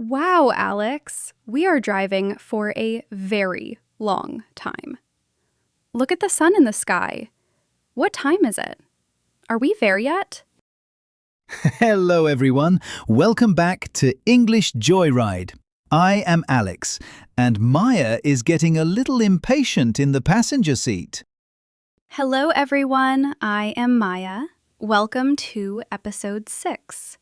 Wow, Alex, we are driving for a very long time. Look at the sun in the sky. What time is it? Are we there yet? Hello everyone, welcome back to English Joyride. I am Alex, and Maya is getting a little impatient in the passenger seat. Hello everyone, I am Maya. Welcome to episode 6.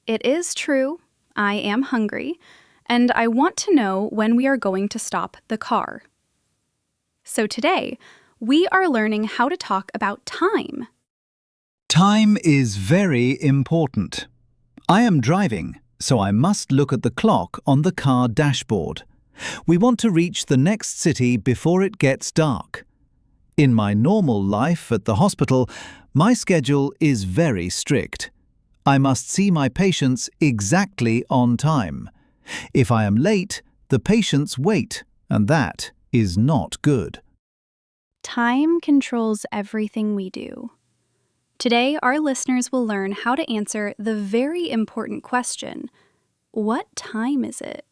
It is true, I am hungry, and I want to know when we are going to stop the car. So today, we are learning how to talk about time. Time is very important. I am driving, so I must look at the clock on the car dashboard. We want to reach the next city before it gets dark. In my normal life at the hospital, my schedule is very strict. I must see my patients exactly on time. If I am late, the patients wait, and that is not good. Time controls everything we do. Today, our listeners will learn how to answer the very important question, what time is it?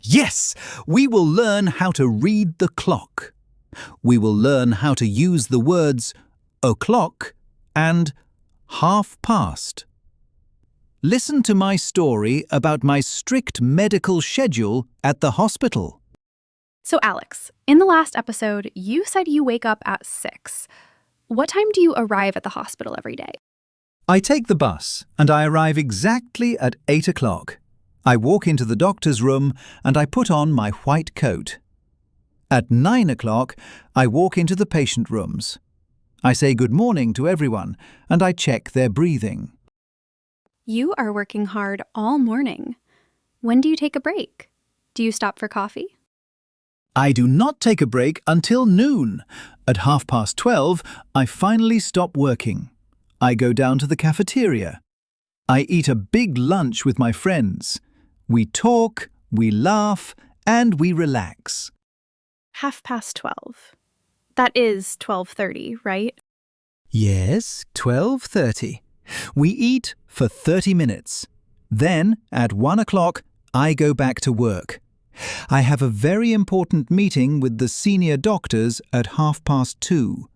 Yes, we will learn how to read the clock. We will learn how to use the words o'clock and half past. Listen to my story about my strict medical schedule at the hospital. So Alex, in the last episode, you said you wake up at 6. What time do you arrive at the hospital every day? I take the bus and I arrive exactly at 8 o'clock. I walk into the doctor's room and I put on my white coat. At 9 o'clock, I walk into the patient rooms. I say good morning to everyone and I check their breathing. You are working hard all morning. When do you take a break? Do you stop for coffee? I do not take a break until noon. At 12:30, I finally stop working. I go down to the cafeteria. I eat a big lunch with my friends. We talk, we laugh, and we relax. 12:30. That is 12:30, right? Yes, 12:30. We eat for 30 minutes. Then, at 1 o'clock, I go back to work. I have a very important meeting with the senior doctors at 2:30.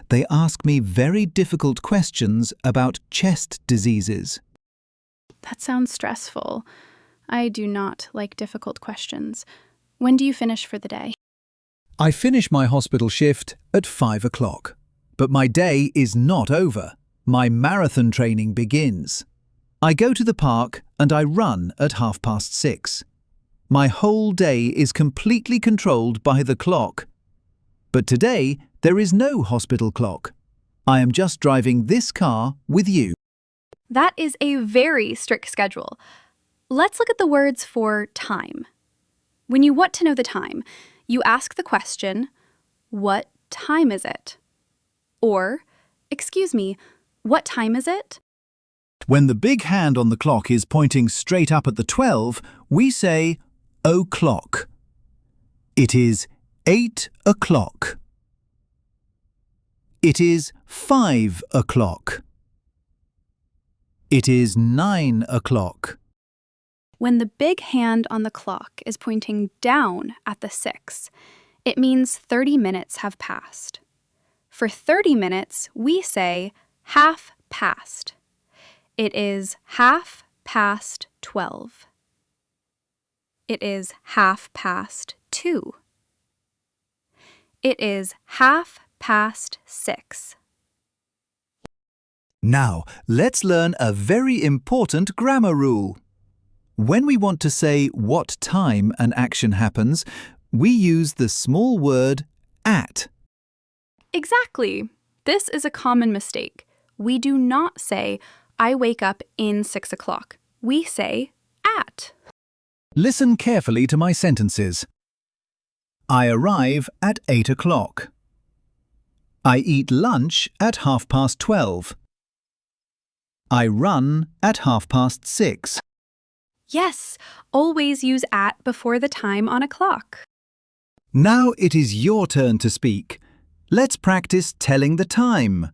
They ask me very difficult questions about chest diseases. That sounds stressful. I do not like difficult questions. When do you finish for the day? I finish my hospital shift at 5 o'clock. But my day is not over. My marathon training begins. I go to the park and I run at 6:30. My whole day is completely controlled by the clock. But today, there is no hospital clock. I am just driving this car with you. That is a very strict schedule. Let's look at the words for time. When you want to know the time, you ask the question, what time is it? Or, excuse me, what time is it? When the big hand on the clock is pointing straight up at the 12, we say o'clock. It is 8 o'clock. It is 5 o'clock. It is 9 o'clock. When the big hand on the clock is pointing down at the 6, it means 30 minutes have passed. For 30 minutes, we say half past. It is 12:30. It is 2:30. It is 6:30. Now, let's learn a very important grammar rule. When we want to say what time an action happens, we use the small word at. Exactly. This is a common mistake. We do not say, I wake up in 6 o'clock. We say at. Listen carefully to my sentences. I arrive at 8 o'clock. I eat lunch at 12:30. I run at 6:30. Yes, always use at before the time on a clock. Now it is your turn to speak. Let's practice telling the time.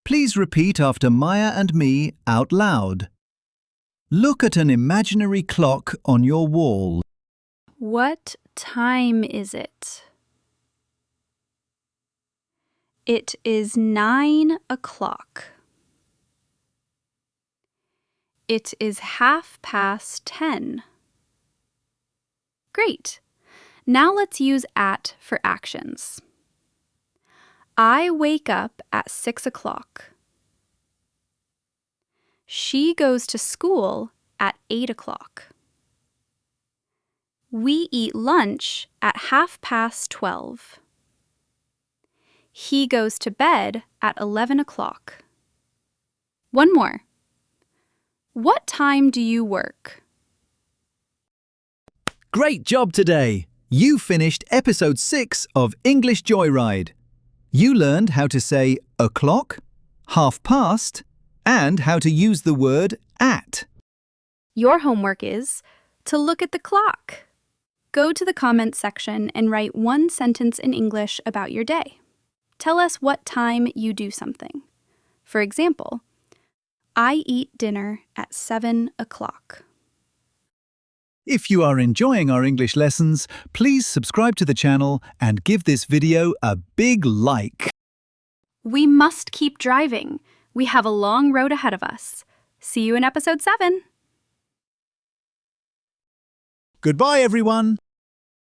Please repeat after Maya and me out loud. Look at an imaginary clock on your wall. What time is it? It is 9 o'clock. It is 10:30. Great. Now let's use at for actions. I wake up at 6 o'clock. She goes to school at 8 o'clock. We eat lunch at 12:30. He goes to bed at 11 o'clock. One more. What time do you work? Great job today! You finished episode 6 of English Joyride. You learned how to say o'clock, past, and how to use the word at. Your homework is to look at the clock. Go to the comments section and write one sentence in English about your day. Tell us what time you do something. For example, I eat dinner at 7 o'clock. If you are enjoying our English lessons, please subscribe to the channel and give this video a big like. We must keep driving. We have a long road ahead of us. See you in episode 7. Goodbye, everyone!